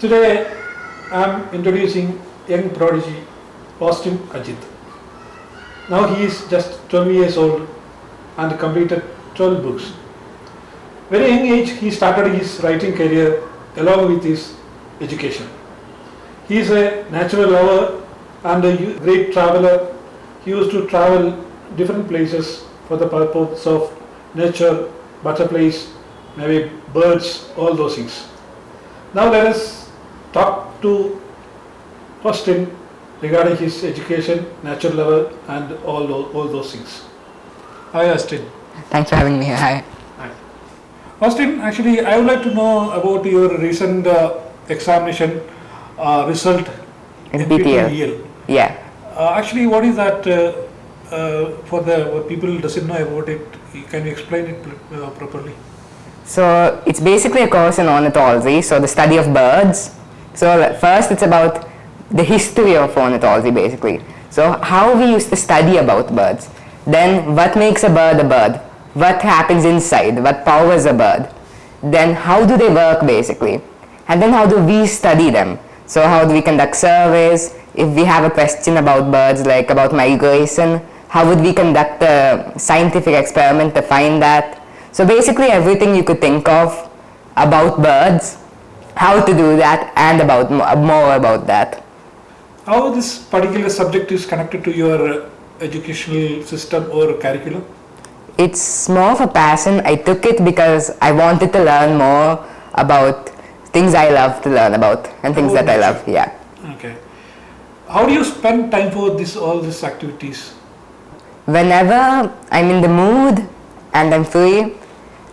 Today I am introducing young prodigy Austin Ajit. Now he is just 12 years old and completed 12 books. Very young age he started his writing career along with his education. He is a natural lover and a great traveler. He used to travel different places for the purpose of nature, butterflies, maybe birds, all those things. Now let us talk to Austin regarding his education, natural lover and all those things. Hi Austin. Thanks for having me here. Hi. Hi. Austin, actually I would like to know about your recent examination result In PTL. PTL. Yeah. Actually, what is that for the people who doesn't know about it? Can you explain it properly? So it's basically a course in ornithology, so the study of birds. So first it's about the history of ornithology basically. So how we used to study about birds. Then what makes a bird, what happens inside, what powers a bird. Then how do they work basically. And then how do we study them. So how do we conduct surveys, if we have a question about birds like about migration, how would we conduct a scientific experiment to find that. So basically everything you could think of about birds, how to do that and about more about that. How this particular subject is connected to your educational system or curriculum? It's more of a passion. I took it because I wanted to learn more about things I love to learn about and things that I love. Yeah. Okay. How do you spend time for all these activities? Whenever I'm in the mood and I'm free,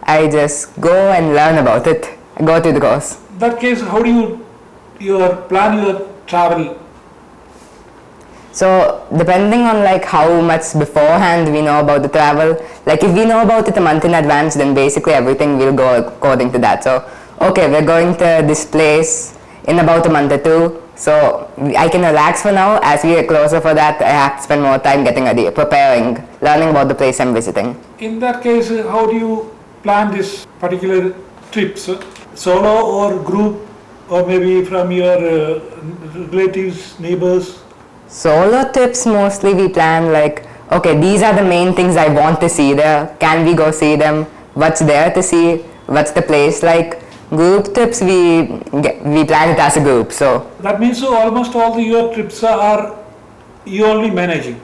I just go and learn about it. Go to the course. In that case, how do you plan your travel? So depending on like how much beforehand we know about the travel, like if we know about it a month in advance, then basically everything will go according to that. So okay, we're going to this place in about a month or two, so I can relax for now. As we get closer for that, I have to spend more time getting ready, preparing, learning about the place I'm visiting. In that case, how do you plan this particular trips? Solo or group, or maybe from your relatives, neighbors? Solo trips mostly we plan like, okay, these are the main things I want to see there. Can we go see them? What's there to see? What's the place like? Group trips we plan it as a group. So that means almost all your trips are you only managing?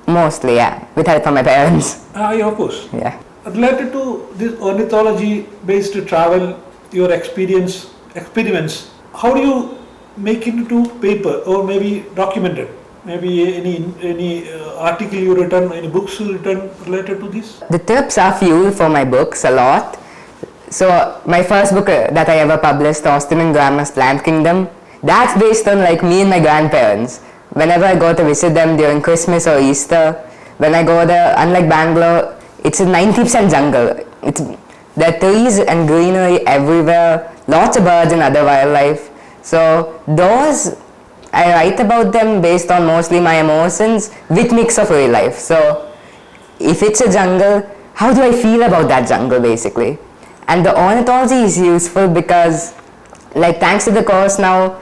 Mostly, yeah, with help from my parents. Yeah, of course. Yeah. Related to this ornithology-based travel, your experiments, how do you make it into paper or maybe document it? Maybe any article you written, any books you written related to this? The trips are fuel for my books a lot. So my first book that I ever published, Austin and Grandma's Plant Kingdom, that's based on like me and my grandparents. Whenever I go to visit them during Christmas or Easter, when I go there, unlike Bangalore, it's a 90% jungle. There are trees and greenery everywhere, lots of birds and other wildlife. So those, I write about them based on mostly my emotions with mix of real life. So if it's a jungle, how do I feel about that jungle basically? And the ornithology is useful because like thanks to the course now,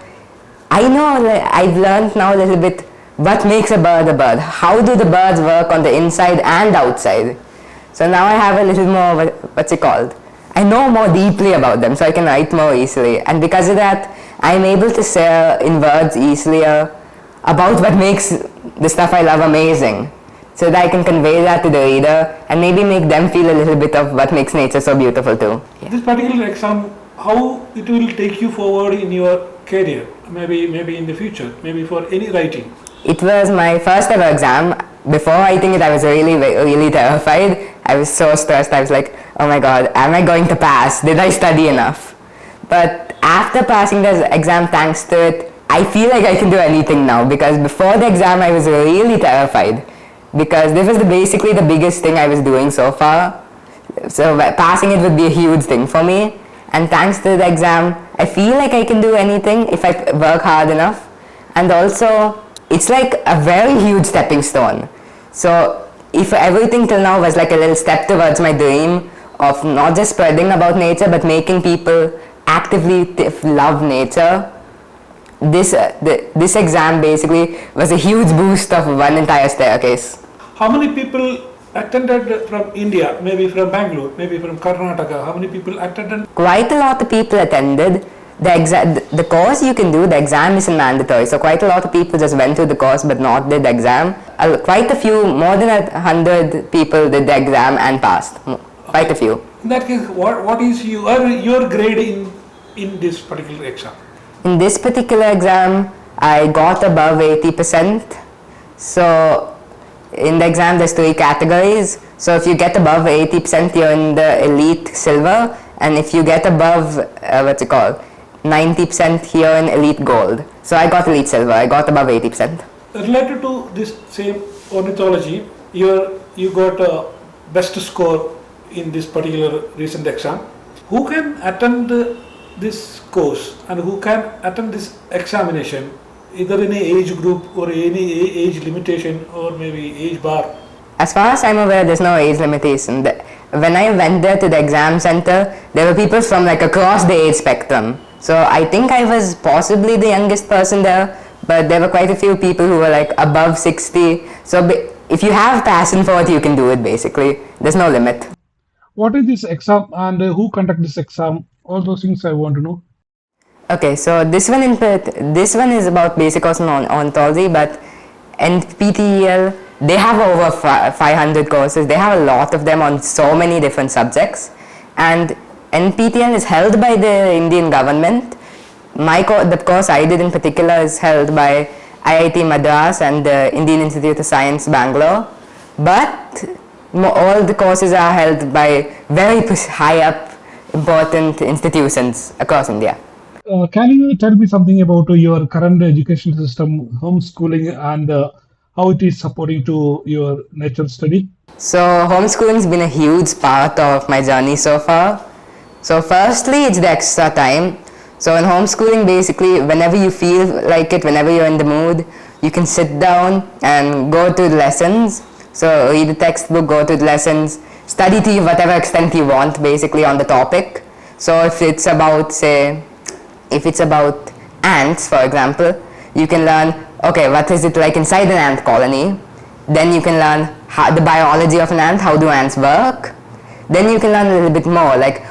I know I've learned now a little bit what makes a bird a bird. How do the birds work on the inside and outside? So now I have a little more, what's it called? I know more deeply about them so I can write more easily. And because of that, I'm able to share in words easier about what makes the stuff I love amazing. So that I can convey that to the reader and maybe make them feel a little bit of what makes nature so beautiful too. Yeah. This particular exam, how it will take you forward in your career, maybe in the future, maybe for any writing? It was my first ever exam. Before writing it, I was really terrified. I was so stressed. I was like, oh my god, am I going to pass? Did I study enough? But after passing the exam, thanks to it, I feel like I can do anything now, because before the exam I was really terrified. Because this was basically the biggest thing I was doing so far. So passing it would be a huge thing for me. And thanks to the exam, I feel like I can do anything if I work hard enough. And also, it's like a very huge stepping stone. So if everything till now was like a little step towards my dream of not just spreading about nature, but making people actively love nature, this exam basically was a huge boost of one entire staircase. How many people attended from India, maybe from Bangalore, maybe from Karnataka? How many people attended? Quite a lot of people attended. The course you can do, the exam isn't mandatory. So quite a lot of people just went through the course but not did the exam. Quite a few, more than 100 people did the exam and passed. Quite a few. In that case, what is your grade in this particular exam? In this particular exam, I got above 80%. So in the exam, there's 3 categories. So if you get above 80%, you're in the elite silver. And if you get above, 90%, here in elite gold. So I got elite silver. I got above 80%. Related to this same ornithology, you got a best score in this particular recent exam. Who can attend this course and who can attend this examination, either in any age group or any age limitation or maybe age bar? As far as I'm aware, there's no age limitation. When I went there to the exam center, there were people from like across the age spectrum. So I think I was possibly the youngest person there, but there were quite a few people who were like above 60. So if you have passion for it, you can do it basically. There's no limit. What is this exam and who conduct this exam? All those things I want to know. Okay, so this one is about basic course on ornithology, but NPTEL, they have over 500 courses. They have a lot of them on so many different subjects, and NPTEL is held by the Indian government. The course I did in particular is held by IIT Madras and the Indian Institute of Science, Bangalore, but all the courses are held by very high up important institutions across India. Can you tell me something about your current education system, homeschooling, and how it is supporting to your nature study? So homeschooling has been a huge part of my journey so far. So firstly, it's the extra time. So in homeschooling, basically, whenever you feel like it, whenever you're in the mood, you can sit down and go to the lessons. So read the textbook, go to the lessons, study to whatever extent you want basically on the topic. So if it's about ants, for example, you can learn, okay, what is it like inside an ant colony? Then you can learn the biology of an ant, how do ants work? Then you can learn a little bit more, like,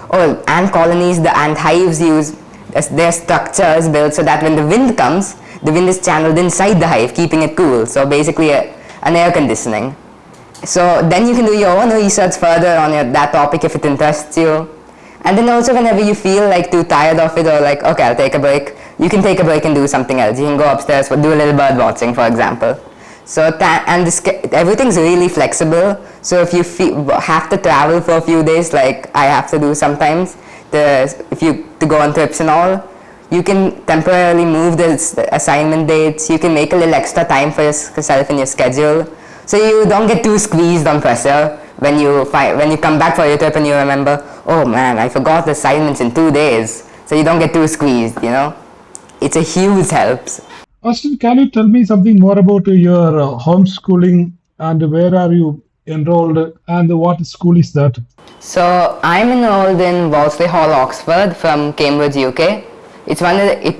ant colonies, the ant hives use their structures built so that when the wind comes, the wind is channeled inside the hive, keeping it cool. So basically an air conditioning. So then you can do your own research further on that topic if it interests you. And then also whenever you feel like too tired of it or like, okay, I'll take a break, you can take a break and do something else. You can go upstairs, do a little bird watching, for example. So everything's really flexible. So if you have to travel for a few days, like I have to do sometimes, to go on trips and all, you can temporarily move the assignment dates. You can make a little extra time for yourself in your schedule, so you don't get too squeezed on pressure when you come back for your trip and you remember, oh man, I forgot the assignments in 2 days. So you don't get too squeezed, It's a huge help. Austin, can you tell me something more about your homeschooling and where are you enrolled and what school is that? So I'm enrolled in Wolseley Hall, Oxford from Cambridge, UK. It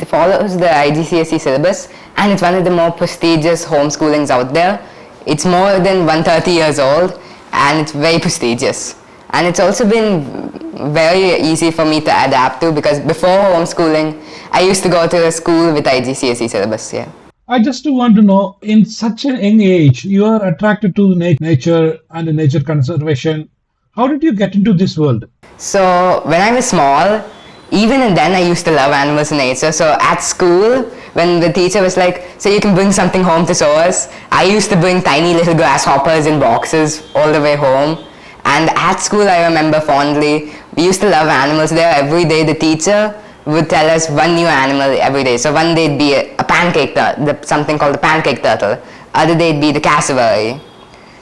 follows the IGCSE syllabus and it's one of the more prestigious homeschoolings out there. It's more than 130 years old and it's very prestigious. And it's also been very easy for me to adapt to because before homeschooling, I used to go to a school with IGCSE syllabus, yeah. I just want to know, in such a young age, you are attracted to nature and nature conservation. How did you get into this world? So when I was small, even then I used to love animals and nature. So at school, when the teacher was like, so you can bring something home to show us, I used to bring tiny little grasshoppers in boxes all the way home. And at school, I remember fondly, we used to love animals there. Every day the teacher would tell us one new animal every day. So one day it'd be a pancake, something called the pancake turtle. Other day it'd be the cassowary.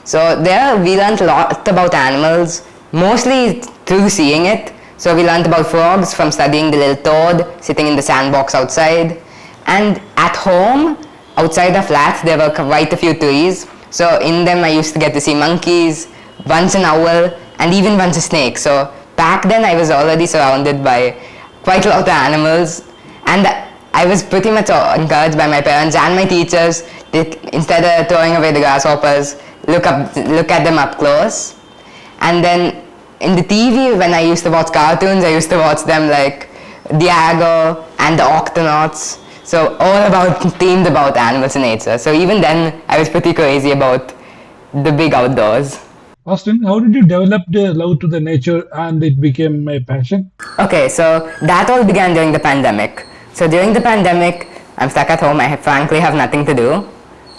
So there we learned a lot about animals, mostly through seeing it. So we learned about frogs from studying the little toad sitting in the sandbox outside. And at home, outside the flat, there were quite a few trees. So in them I used to get to see monkeys, once an owl, and even once a snake. So back then I was already surrounded by quite a lot of animals. And I was pretty much encouraged by my parents and my teachers that instead of throwing away the grasshoppers, look at them up close. And then in the TV, when I used to watch cartoons, I used to watch them like Diago and the Octonauts. So all themed about animals and nature. So even then, I was pretty crazy about the big outdoors. Austin, how did you develop the love to the nature and it became a passion? Okay, so that all began during the pandemic. So during the pandemic, I'm stuck at home. I frankly have nothing to do.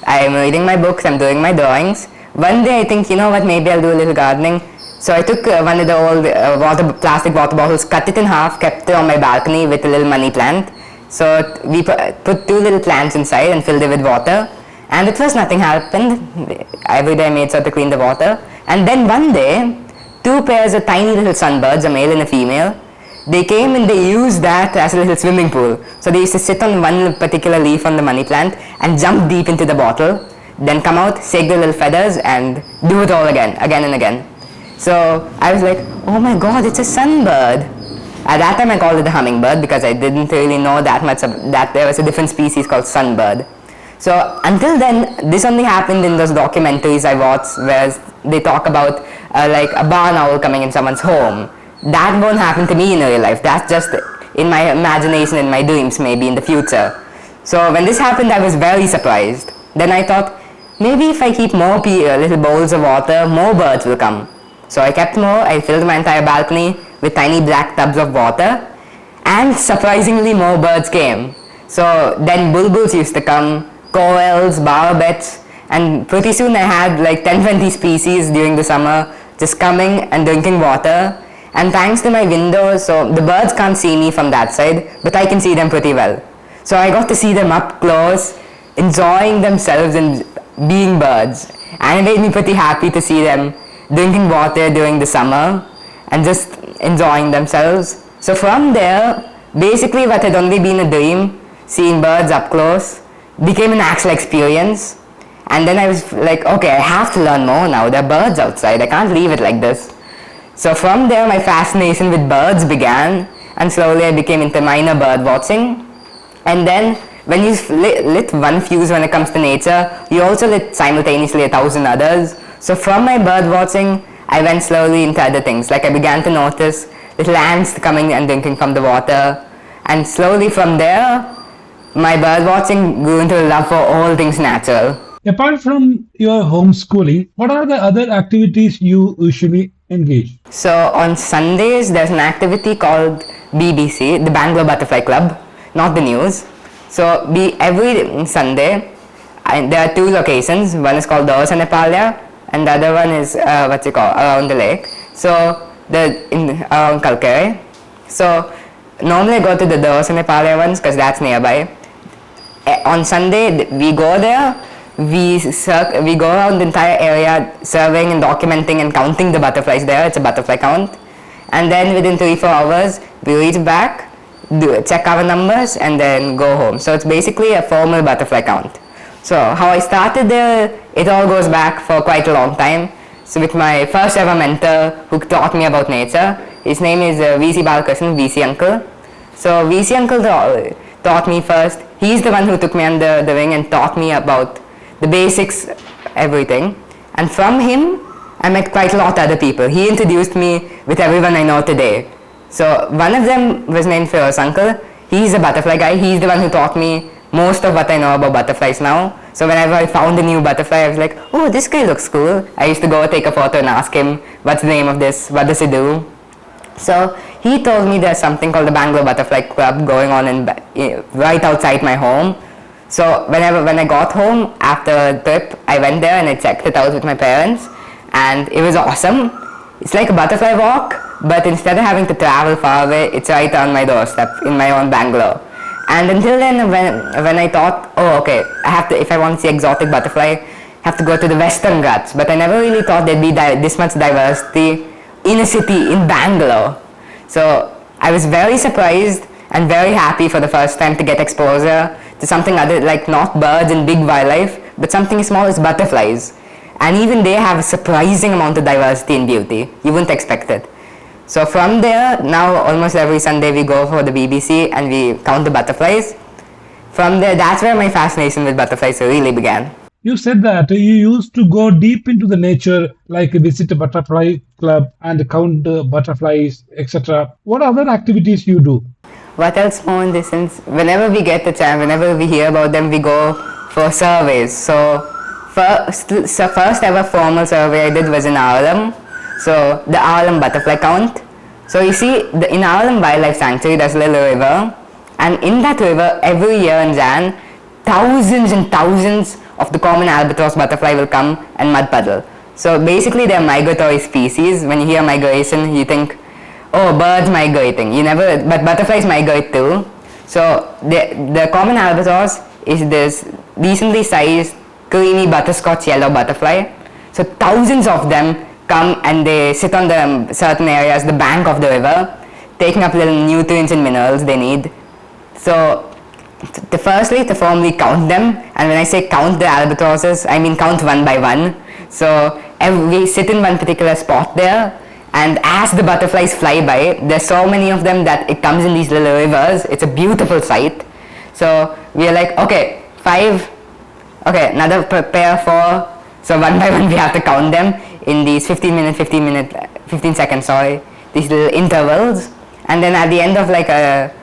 I'm reading my books, I'm doing my drawings. One day I think, you know what, maybe I'll do a little gardening. So I took one of the old plastic water bottles, cut it in half, kept it on my balcony with a little money plant. So we put 2 little plants inside and filled it with water. And at first nothing happened. Every day I made sure to clean the water. And then one day, 2 pairs of tiny little sunbirds, a male and a female, they came and they used that as a little swimming pool. So they used to sit on one particular leaf on the money plant and jump deep into the bottle, then come out, shake their little feathers and do it all again and again. So I was like, oh my god, it's a sunbird. At that time I called it a hummingbird because I didn't really know that much that there was a different species called sunbird. So until then, this only happened in those documentaries I watched where they talk about like a barn owl coming in someone's home. That won't happen to me in real life. That's just in my imagination, in my dreams, maybe in the future. So when this happened, I was very surprised. Then I thought, maybe if I keep more little bowls of water, more birds will come. So I kept more. I filled my entire balcony with tiny black tubs of water, and surprisingly more birds came. So then bulbuls used to come, quails, barbets, and pretty soon I had like 10-20 species during the summer just coming and drinking water. And thanks to my window, so the birds can't see me from that side, but I can see them pretty well. So I got to see them up close, enjoying themselves and being birds. And it made me pretty happy to see them drinking water during the summer and just enjoying themselves. So from there, basically what had only been a dream, seeing birds up close, became an actual experience. And then I was like, okay, I have to learn more now. There are birds outside. I can't leave it like this. So from there, my fascination with birds began, and slowly I became into minor bird watching. And then when you lit one fuse when it comes to nature, you also lit simultaneously 1,000 others. So from my bird watching, I went slowly into other things. Like I began to notice little ants coming and drinking from the water. And slowly from there, my bird watching grew into a love for all things natural. Apart from your homeschooling, what are the other activities you usually engage? So on Sundays, there's an activity called BBC, the Bangalore Butterfly Club, not the news. So every Sunday, there are 2 locations. One is called Dosa Nepalia, and the other one is around the lake. So around Kalkare. So normally I go to the Dosa Nepalia ones because that's nearby. On Sunday, we go there. We go around the entire area surveying and documenting and counting the butterflies there. It's a butterfly count. And then within 3-4 hours, we reach back, check our numbers, and then go home. So it's basically a formal butterfly count. So how I started there, it all goes back for quite a long time. So with my first ever mentor who taught me about nature, his name is VC Balakrishnan, VC Uncle. So VC Uncle taught me first. He's the one who took me under the wing and taught me about the basics, everything. And from him, I met quite a lot of other people. He introduced me with everyone I know today. So one of them was named Feroz Uncle. He's a butterfly guy. He's the one who taught me most of what I know about butterflies now. So whenever I found a new butterfly, I was like, oh, this guy looks cool. I used to go take a photo and ask him, what's the name of this? What does it do? So he told me there's something called the Bangalore Butterfly Club going on right outside my home. So when I got home after the trip, I went there and I checked it out with my parents, and it was awesome. It's like a butterfly walk, but instead of having to travel far away, it's right on my doorstep in my own Bangalore. And until then, when I thought, oh okay, if I want to see exotic butterfly, I have to go to the Western Ghats. But I never really thought there'd be this much diversity in a city in Bangalore. So I was very surprised and very happy for the first time to get exposure to something other, like not birds and big wildlife, but something as small as butterflies. And even they have a surprising amount of diversity and beauty. You wouldn't expect it. So from there, now almost every Sunday we go for the BBC and we count the butterflies. from there, that's where my fascination with butterflies really began. You said that you used to go deep into the nature, like visit a butterfly club and count butterflies, etc. What other activities you do? What else more in this sense? Whenever we get the chance, whenever we hear about them, we go for surveys. So first ever formal survey I did was in Awalam. So the Awalam butterfly count. So you see, in Awalam Wildlife Sanctuary, there's a little river, and in that river, every year in Jan, thousands and thousands of the common albatross butterfly will come and mud puddle. So basically, they're migratory species. When you hear migration, you think, oh, birds migrating. But butterflies migrate too. So the common albatross is this decently sized, creamy butterscotch yellow butterfly. So thousands of them come and they sit on the certain areas, the bank of the river, taking up little nutrients and minerals they need. So firstly, to formally count them, and when I say count the albatrosses, I mean count one by one. So we sit in one particular spot there, and as the butterflies fly by, there's so many of them that it comes in these little rivers. It's a beautiful sight. So we are like, okay, 5, okay, another pair, 4. So one by one we have to count them in these 15 seconds, these little intervals. And then at the end of like a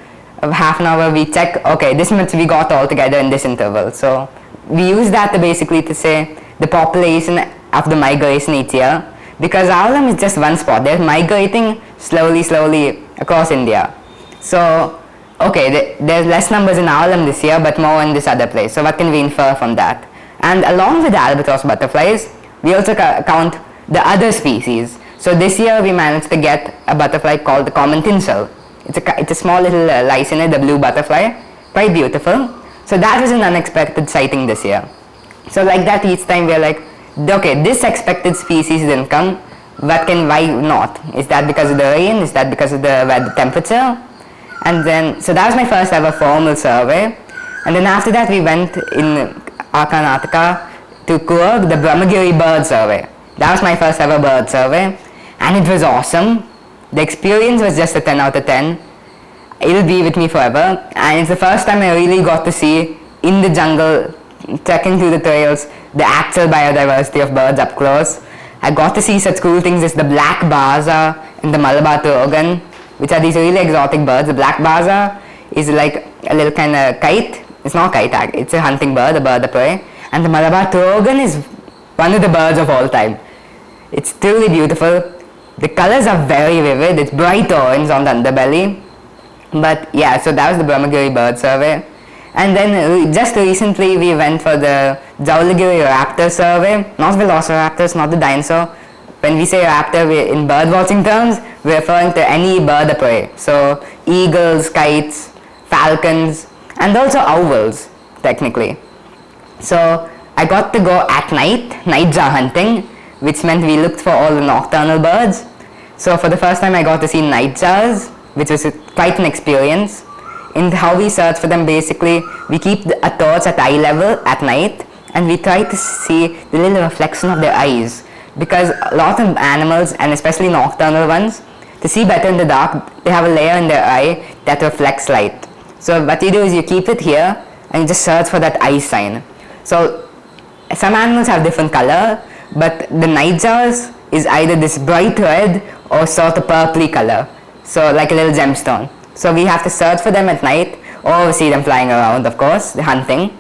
half an hour, we check, okay, this much we got all together in this interval. So we use that to basically to say the population of the migration each year, because Awalam is just one spot. They're migrating slowly across India. So, okay, there's less numbers in Awalam this year, but more in this other place. So what can we infer from that? And along with the albatross butterflies, we also count the other species. So this year we managed to get a butterfly called the common tinsel. It's a small little lice in it, the blue butterfly, quite beautiful. So that was an unexpected sighting this year. So like that, each time we're like, okay, this expected species didn't come, why not? Is that because of the rain? Is that because of the temperature? And then, so that was my first ever formal survey. And then after that we went in Karnataka to Coorg, the Brahmagiri bird survey. That was my first ever bird survey, and it was awesome. The experience was just a 10 out of 10. It'll be with me forever, and it's the first time I really got to see in the jungle, trekking through the trails, the actual biodiversity of birds up close. I got to see such cool things as the black baza and the Malabar turgan, which are these really exotic birds. The black baza is like a little kind of kite. It's not a kite, it's a hunting bird, a bird of prey. And the Malabar turgan is one of the birds of all time. It's truly beautiful. The colors are very vivid. It's bright orange on the underbelly. But yeah, so that was the Brahmagiri bird survey. And then just recently we went for the Jaulagiri raptor survey. Not velociraptors, not the dinosaur. When we say raptor in bird watching terms, we're referring to any bird of prey. So eagles, kites, falcons, and also owls, technically. So I got to go at nightjar hunting, which meant we looked for all the nocturnal birds. So for the first time I got to see nightjars, which was quite an experience. In how we search for them, basically, we keep a torch at eye level at night, and we try to see the little reflection of their eyes. Because a lot of animals, and especially nocturnal ones, to see better in the dark, they have a layer in their eye that reflects light. So what you do is you keep it here, and you just search for that eye sign. So some animals have different color, but the nightjars is either this bright red or sort of purpley color. So like a little gemstone. So we have to search for them at night, or see them flying around, of course, the hunting.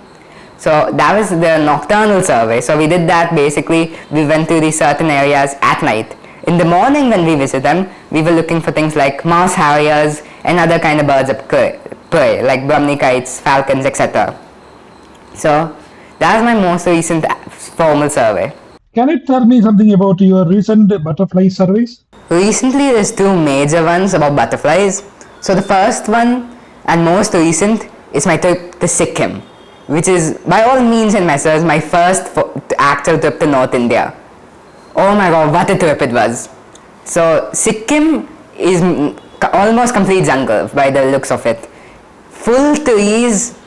So that was the nocturnal survey. So we did that. Basically, we went to these certain areas at night. In the morning when we visit them, we were looking for things like mouse harriers and other kind of birds of prey, like Brahmini kites, falcons, etc. So that was my most recent formal survey. Can you tell me something about your recent butterfly surveys? Recently, there's 2 major ones about butterflies. So the first one and most recent is my trip to Sikkim, which is by all means and measures my first actual trip to North India. Oh my god, what a trip it was. So Sikkim is almost complete jungle by the looks of it. Full trees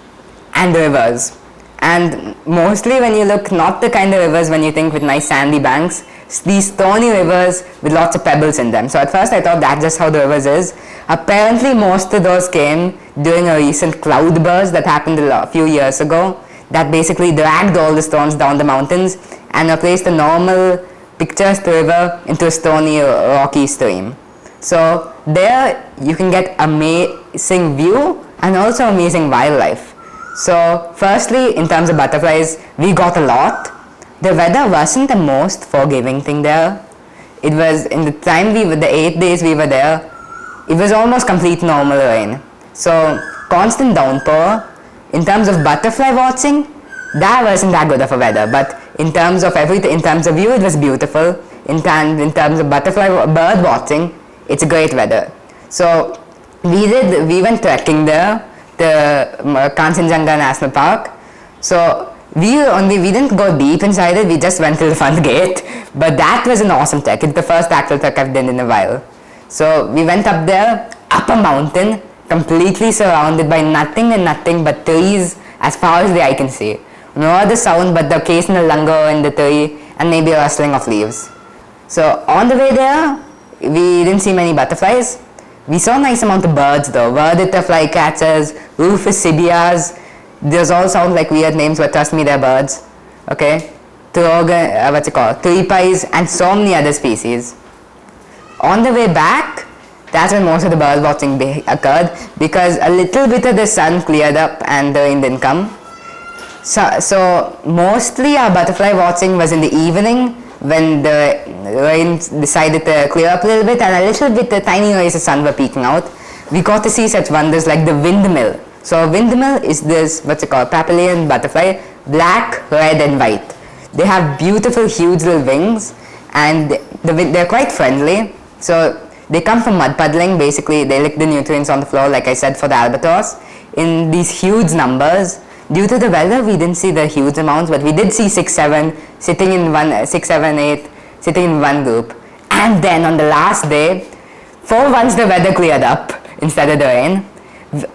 and rivers. And mostly when you look, not the kind of rivers when you think with nice sandy banks, these stony rivers with lots of pebbles in them. So at first I thought that's just how the rivers is. Apparently most of those came during a recent cloud burst that happened a few years ago, that basically dragged all the stones down the mountains and replaced the normal picturesque river into a stony rocky stream. So there you can get amazing view and also amazing wildlife. So firstly, in terms of butterflies, we got a lot. The weather wasn't the most forgiving thing there. It was, in the time the 8 days we were there, it was almost complete normal rain. So constant downpour. In terms of butterfly watching, that wasn't that good of a weather. But in terms of everything, in terms of view, it was beautiful. In terms of bird watching, it's a great weather. So we went trekking there, the Kanchenjunga National Park. So we didn't go deep inside it, we just went to the front gate, but that was an awesome trek. It's the first actual trek I've done in a while. So we went up there, up a mountain, completely surrounded by nothing but trees as far as the eye can see. No other sound but the occasional langur in the tree and maybe a rustling of leaves. So on the way there, we didn't see many butterflies. We saw a nice amount of birds though. Verdita flycatchers, Rufus sibias. Those all sound like weird names, but trust me, they're birds. Okay? Tuipais and so many other species. On the way back, that's when most of the bird watching occurred, because a little bit of the sun cleared up and the rain didn't come. So mostly our butterfly watching was in the evening, when the rain decided to clear up a little bit and a little bit the tiny rays of sun were peeking out. We got to see such wonders like the windmill. So a windmill is this, Papillion butterfly, black, red and white. They have beautiful huge little wings and they're quite friendly. So they come from mud puddling, basically they lick the nutrients on the floor like I said for the albatross in these huge numbers. Due to the weather, we didn't see the huge amounts, but we did see 6, 7 sitting in one, 6, 7, 8 sitting in one group. And then on the last day, for once the weather cleared up instead of the rain.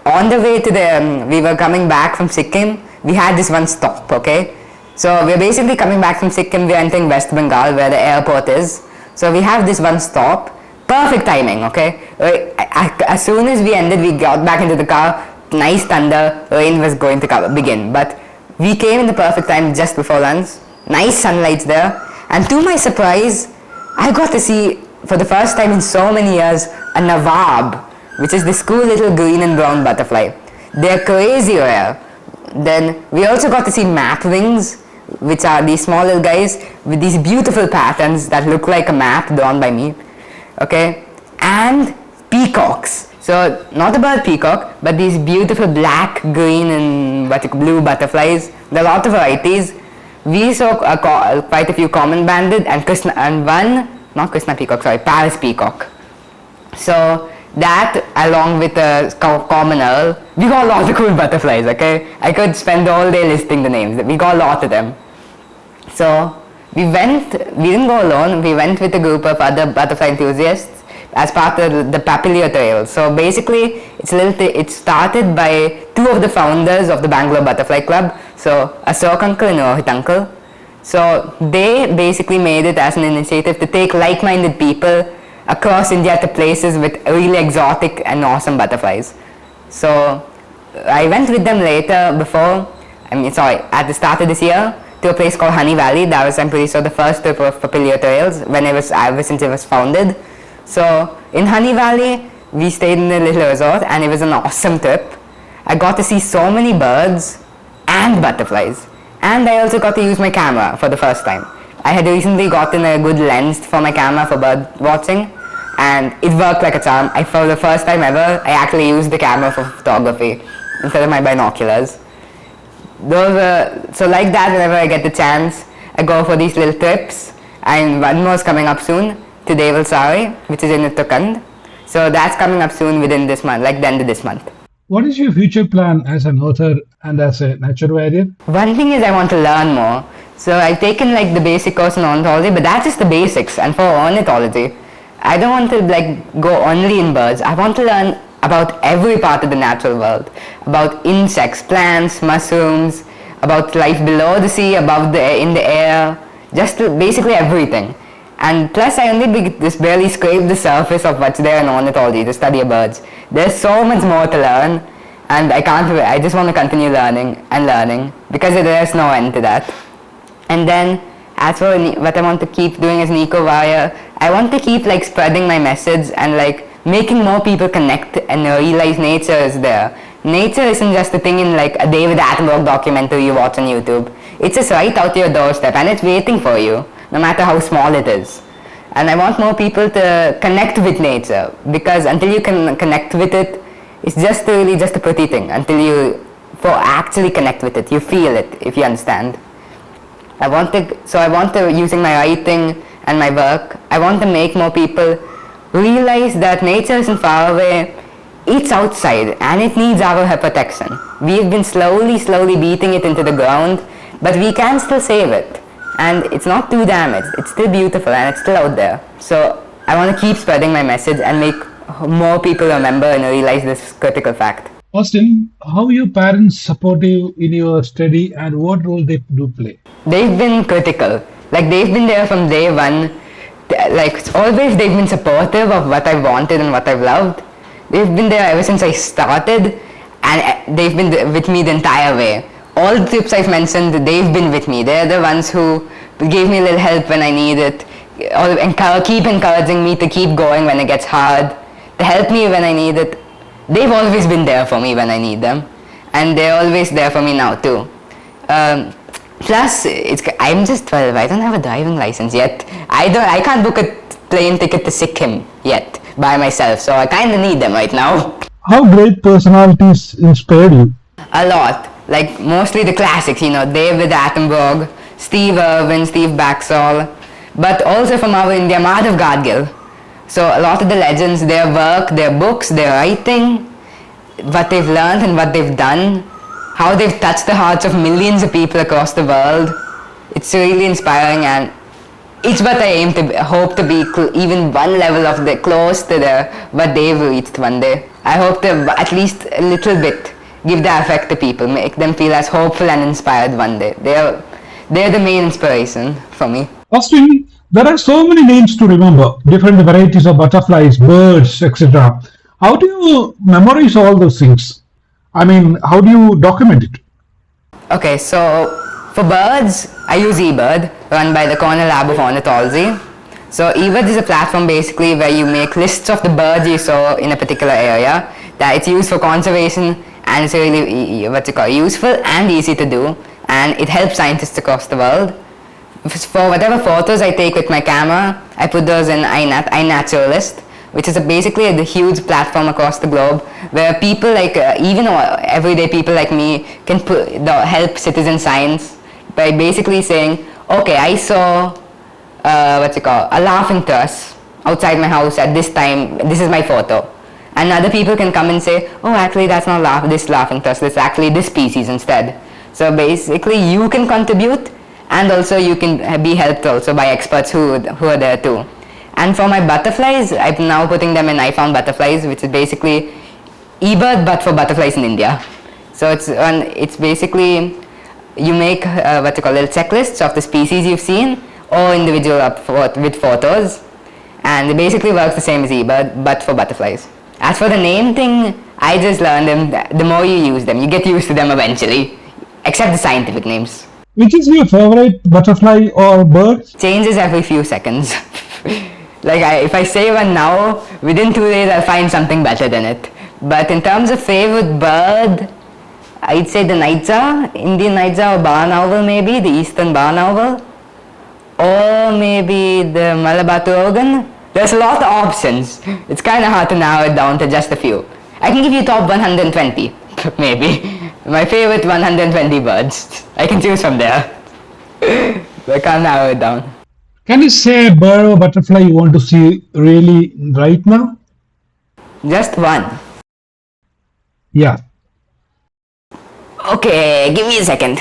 On the way to we were coming back from Sikkim, we had this one stop, okay? So we're basically coming back from Sikkim, we're entering West Bengal where the airport is. So we have this one stop, perfect timing, okay? As soon as we ended, we got back into the car, nice thunder, rain was going to begin, but we came in the perfect time just before lunch, nice sunlight there, and to my surprise, I got to see for the first time in so many years a nawab, which is this cool little green and brown butterfly. They're crazy rare. Then we also got to see map wings, which are these small little guys with these beautiful patterns that look like a map drawn by me, okay, and peacocks. So not a bird peacock, but these beautiful black, green and blue butterflies. There are a lot of varieties. We saw quite a few common banded and Paris peacock. So that along with the common earl, we got a lot of cool butterflies, okay? I could spend all day listing the names. We got a lot of them. So we didn't go alone, we went with a group of other butterfly enthusiasts as part of the Papilio Trail. So basically, it started by two of the founders of the Bangalore Butterfly Club, so Ashok Uncle and Rohit Uncle. So they basically made it as an initiative to take like-minded people across India to places with really exotic and awesome butterflies. So I went with them at the start of this year to a place called Honey Valley. That was, I'm pretty sure, the first trip of Papilio Trails ever since it was founded. So in Honey Valley, we stayed in a little resort and it was an awesome trip. I got to see so many birds and butterflies, and I also got to use my camera for the first time. I had recently gotten a good lens for my camera for bird watching and it worked like a charm. For the first time ever, I actually used the camera for photography instead of my binoculars. So like that, whenever I get the chance, I go for these little trips, and one more is coming up soon to Devalsari, which is in Uttarakhand. So that's coming up soon within this month, like the end of this month. What is your future plan as an author and as a nature warrior? One thing is I want to learn more. So I've taken like the basic course in ornithology, but that's just the basics. And for ornithology, I don't want to go only in birds. I want to learn about every part of the natural world, about insects, plants, mushrooms, about life below the sea, above in the air, just basically everything. And plus, I only just barely scraped the surface of what's there in ornithology, to study birds. There's so much more to learn, and I just want to continue learning and learning, because there's no end to that. And then, as for what I want to keep doing as an eco-warrior, I want to keep like spreading my message and like making more people connect and realize nature is there. Nature isn't just a thing in like a David Attenborough documentary you watch on YouTube. It's just right out your doorstep, and it's waiting for you, no matter how small it is. And I want more people to connect with nature, because until you can connect with it, it's just really just a pretty thing. Until you actually connect with it, you feel it, if you understand. Using my writing and my work, I want to make more people realize that nature isn't far away, it's outside, and it needs our protection. We've been slowly beating it into the ground, but we can still save it. And it's not too damaged, it's still beautiful, and it's still out there. So I want to keep spreading my message and make more people remember and realize this critical fact. Austin, how are your parents supportive in your study and what role they do play? They've been critical. Like, they've been there from day one. Like, always they've been supportive of what I've wanted and what I've loved. They've been there ever since I started, and they've been with me the entire way. All the tips I've mentioned, they've been with me. They're the ones who gave me a little help when I need it, or keep encouraging me to keep going when it gets hard, to help me when I need it. They've always been there for me when I need them, and they're always there for me now too. Plus, I'm just 12. I don't have a driving license yet. I can't book a plane ticket to Sikkim yet by myself, so I kind of need them right now. How great personalities inspired you? A lot. Like, mostly the classics, David Attenborough, Steve Irwin, Steve Baxall, but also from our India, Madhav Gadgil. So a lot of the legends, their work, their books, their writing, what they've learned and what they've done, how they've touched the hearts of millions of people across the world. It's really inspiring, and it's what I hope to be even one level of close to what they've reached one day. I hope to at least a little bit give the effect to people, make them feel as hopeful and inspired one day. They're the main inspiration for me. Austin, there are so many names to remember, different varieties of butterflies, birds, etc. How do you memorize all those things? I mean, how do you document it? Okay, so for birds, I use eBird, run by the Cornell Lab of Ornithology. So eBird is a platform basically where you make lists of the birds you saw in a particular area. That it's used for conservation, and it's really useful and easy to do, and it helps scientists across the world. For whatever photos I take with my camera, I put those in iNaturalist, which is basically a huge platform across the globe where people even everyday people like me can help citizen science by basically saying, okay, I saw a laughing thrush outside my house at this time, this is my photo. And other people can come and say, oh, actually that's not this laughing thrush, it's actually this species instead. So basically you can contribute, and also you can be helped also by experts who are there too. And for my butterflies, I'm now putting them in I Found Butterflies, which is basically eBird but for butterflies in India. So it's basically, you make little checklists of the species you've seen, or individual with photos, and it basically works the same as eBird but for butterflies. As for the name thing, I just learned them. The more you use them, you get used to them eventually, except the scientific names. Which is your favorite butterfly or bird? Changes every few seconds. If I say one now, within 2 days I'll find something better than it. But in terms of favorite bird, I'd say the nightjar, Indian nightjar or barn owl maybe, the eastern barn owl. Or maybe the Malabar Turgan. There's a lot of options. It's kind of hard to narrow it down to just a few. I can give you top 120, maybe. My favorite 120 birds. I can choose from there. But I can't narrow it down. Can you say a bird or butterfly you want to see really right now? Just one. Yeah. Okay, give me a second.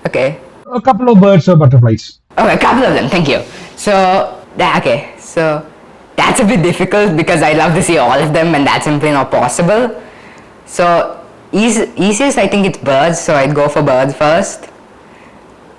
Okay. A couple of birds or butterflies. Oh, a couple of them, thank you. So that's a bit difficult because I love to see all of them, and that's simply not possible. So easiest, I think it's birds, so I'd go for birds first.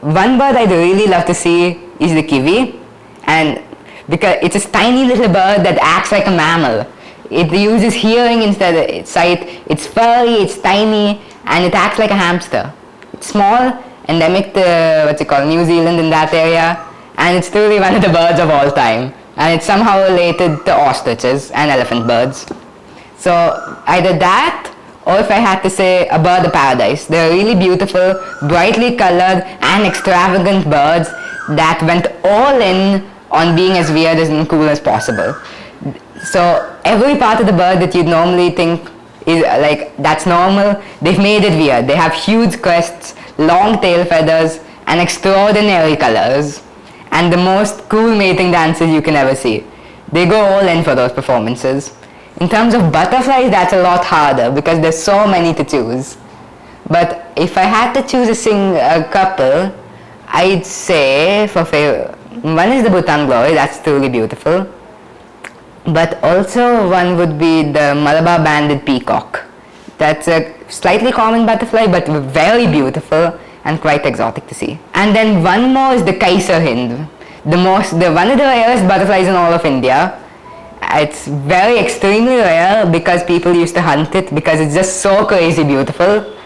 One bird I'd really love to see is the kiwi, and because it's a tiny little bird that acts like a mammal. It uses hearing instead of sight. It's furry, it's tiny, and it acts like a hamster. It's small, endemic to New Zealand in that area, and it's truly one of the birds of all time. And it's somehow related to ostriches and elephant birds. So either that, or if I had to say a bird of paradise. They're really beautiful, brightly colored and extravagant birds that went all in on being as weird and cool as possible. So every part of the bird that you'd normally think is like that's normal, they've made it weird. They have huge crests, long tail feathers, and extraordinary colors, and the most cool mating dances you can ever see. They go all in for those performances. In terms of butterflies, that's a lot harder because there's so many to choose. But if I had to choose a couple, I'd say one is the Bhutan glory, that's truly beautiful. But also one would be the Malabar banded peacock. That's a slightly common butterfly but very beautiful and quite exotic to see. And then one more is the Kaiser Hind, one of the rarest butterflies in all of India. It's very extremely rare because people used to hunt it because it's just so crazy beautiful.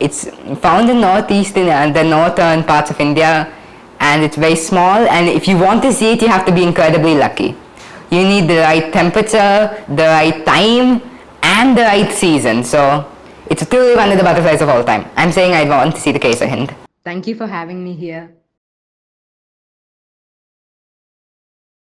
It's found in northeastern and the northern parts of India, and it's very small, and if you want to see it you have to be incredibly lucky. You need the right temperature, the right time, and the right season. So it's truly one of the butterflies of all time. I'm saying I want to see the Kaiser Hind. Thank you for having me here.